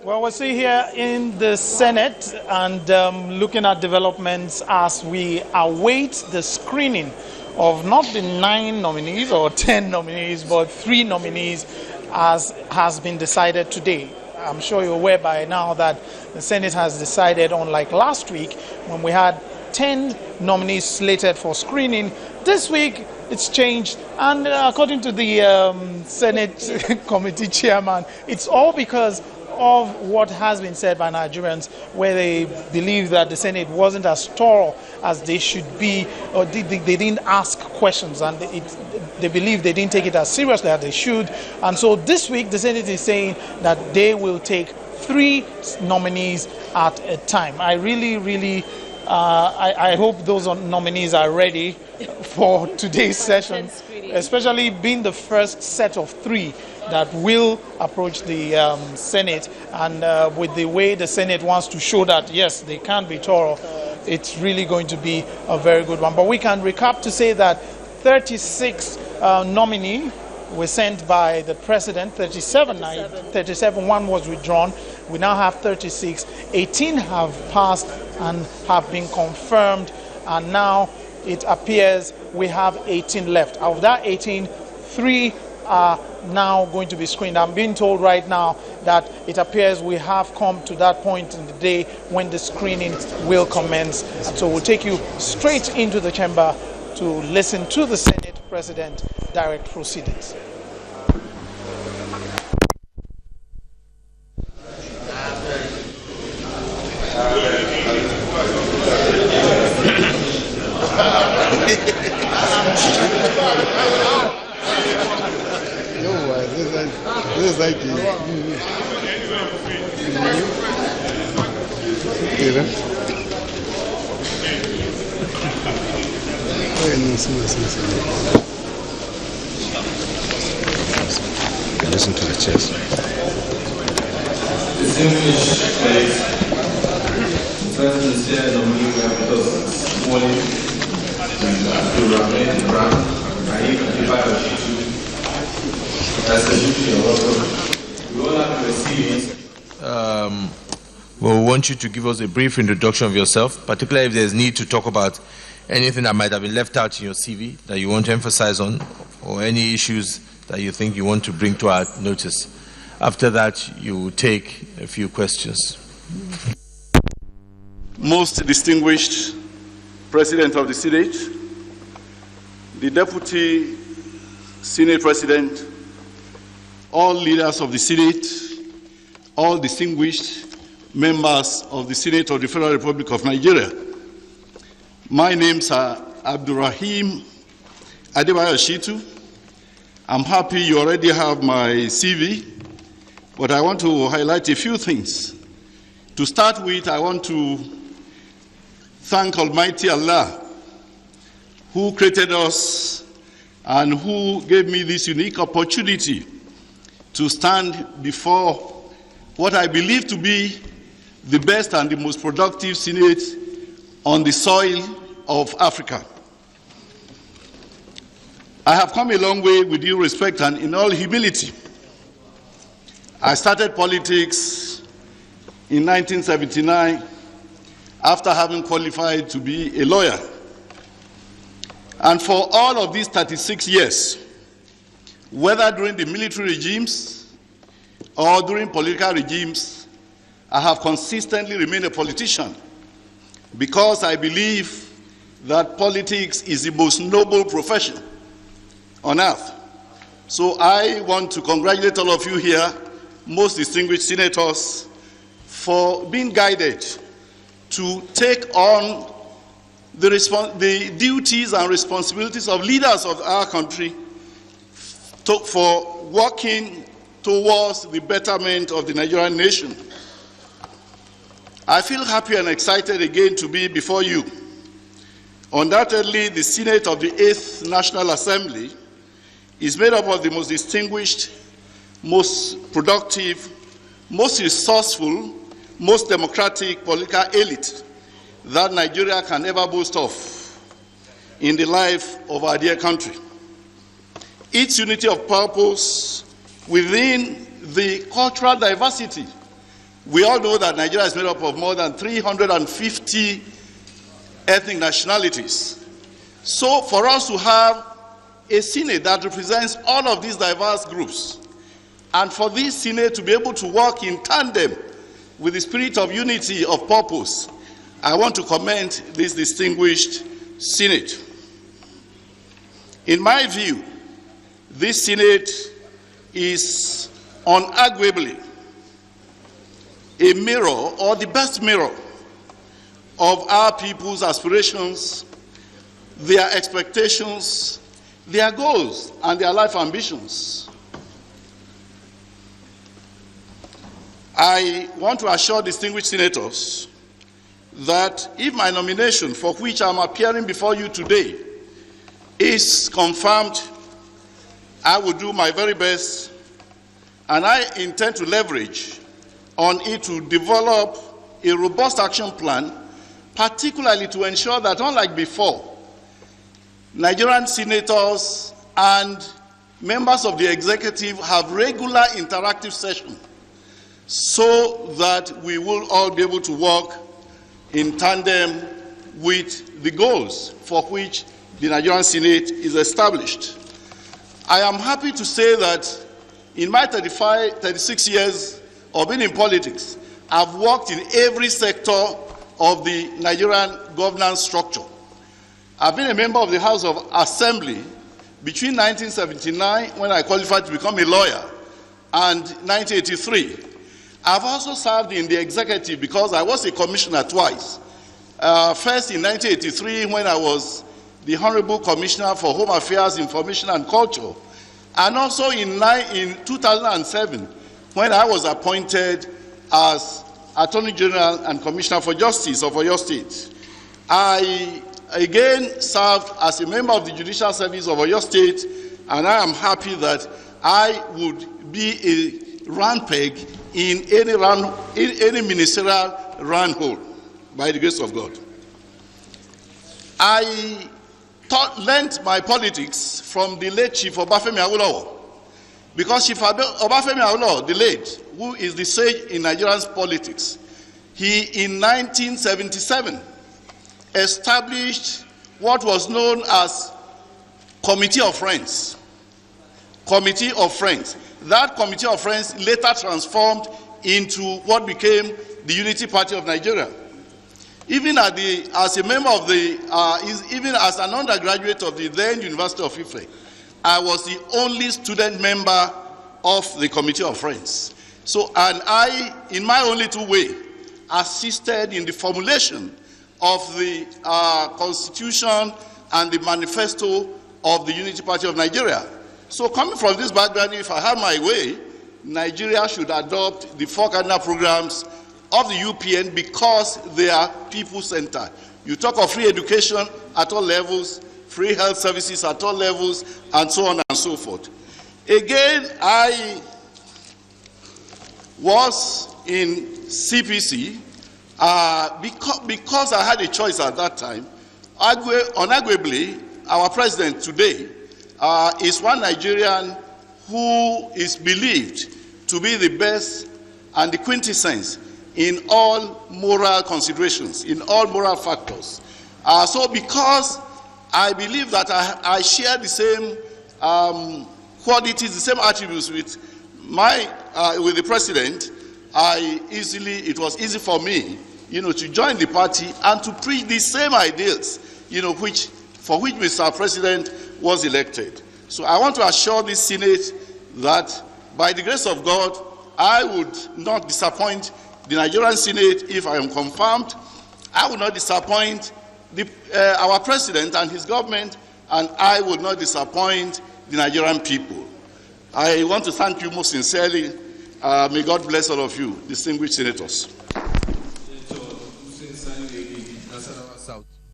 Well, we're still here in the Senate and looking at developments as we await the screening of not the 9 nominees or 10 nominees, but 3 nominees as has been decided today. I'm sure you're aware by now that the Senate has decided, unlike last week when we had 10 nominees slated for screening. This week it's changed, and according to the Senate committee chairman, it's all because of what has been said by Nigerians, where they believe that the Senate wasn't as thorough as they should be, or they didn't ask questions, and they believe they didn't take it as seriously as they should. And so this week the Senate is saying that they will take 3 nominees at a time. I really I hope those nominees are ready for today's session, especially being the first set of 3 that will approach the Senate, and with the way the Senate wants to show that, yes, they can be thorough, it's really going to be a very good one. But we can recap to say that 36 nominees were sent by the president, 37, 1 was withdrawn. We now have 36, 18 have passed and have been confirmed, and now it appears we have 18 left. Out of that 18, 3 are now going to be screened. I'm being told right now that it appears we have come to that point in the day when the screening will commence. And so we'll take you straight into the chamber to listen to the Senate President direct proceedings. This is like you listen to the chest. Distinguished colleagues, the first Ministerial nominee we have with us this morning is Adebayo, Shittu. We want you to give us a brief introduction of yourself, particularly if there's need to talk about anything that might have been left out in your CV that you want to emphasize on, or any issues that you think you want to bring to our notice. After that, you will take a few questions. Most distinguished President of the Senate, the Deputy Senate President, all leaders of the Senate, all distinguished members of the Senate of the Federal Republic of Nigeria. My names are Abdurrahim Adebayo Shittu. I'm happy you already have my CV, but I want to highlight a few things. To start with, I want to thank Almighty Allah, who created us and who gave me this unique opportunity to stand before what I believe to be the best and the most productive Senate on the soil of Africa. I have come a long way with due respect and in all humility. I started politics in 1979 after having qualified to be a lawyer. And for all of these 36 years, whether during the military regimes or during political regimes, I have consistently remained a politician because I believe that politics is the most noble profession on earth. So I want to congratulate all of you here, most distinguished senators, for being guided to take on the duties and responsibilities of leaders of our country for working towards the betterment of the Nigerian nation. I feel happy and excited again to be before you. Undoubtedly, the Senate of the 8th National Assembly is made up of the most distinguished, most productive, most resourceful, most democratic political elite that Nigeria can ever boast of in the life of our dear country. Its unity of purpose within the cultural diversity We all know that Nigeria is made up of more than 350 ethnic nationalities. So for us to have a Senate that represents all of these diverse groups, and for this Senate to be able to work in tandem with the spirit of unity of purpose, I want to commend this distinguished Senate. In my view, this Senate is unarguably a mirror, or the best mirror, of our people's aspirations, their expectations, their goals, and their life ambitions. I want to assure distinguished senators that if my nomination, for which I'm appearing before you today, is confirmed, I will do my very best, and I intend to leverage on it to develop a robust action plan, particularly to ensure that, unlike before, Nigerian senators and members of the executive have regular interactive sessions so that we will all be able to work in tandem with the goals for which the Nigerian Senate is established. I am happy to say that in my 36 years of being in politics, I've worked in every sector of the Nigerian governance structure. I've been a member of the House of Assembly between 1979, when I qualified to become a lawyer, and 1983. I've also served in the executive because I was a commissioner twice. First in 1983, when I was the Honorable Commissioner for Home Affairs, Information and Culture, and also in 2007, when I was appointed as Attorney General and Commissioner for Justice of Oyo State. I again served as a member of the Judicial Service of Oyo State, and I am happy that I would be a round peg in any ministerial round hole, by the grace of God. I learned my politics from the late Chief Obafemi Awolowo, because Chief Obafemi Awolowo, the late, who is the sage in Nigerian politics, he in 1977 established what was known as Committee of Friends. Committee of Friends. That Committee of Friends later transformed into what became the Unity Party of Nigeria. Even as a member of even as an undergraduate of the then University of Ife, I was the only student member of the Committee of Friends. So, and I, in my own little way, assisted in the formulation of the Constitution and the Manifesto of the Unity Party of Nigeria. So coming from this background, if I had my way, Nigeria should adopt the 4 cardinal programs of the UPN because they are people-centered. You talk of free education at all levels, free health services at all levels, and so on and so forth. Again, I was in CPC because I had a choice at that time. Unarguably, our president today is one Nigerian who is believed to be the best and the quintessence in all moral considerations, in all moral factors. So because I believe that I share the same qualities, the same attributes with the president, it was easy for me, to join the party and to preach the same ideals, for which Mr. President was elected. So I want to assure this Senate that by the grace of God, I would not disappoint the Nigerian Senate if I am confirmed. I will not disappoint our president and his government, and I will not disappoint the Nigerian people. I want to thank you most sincerely. May God bless all of you, distinguished senators.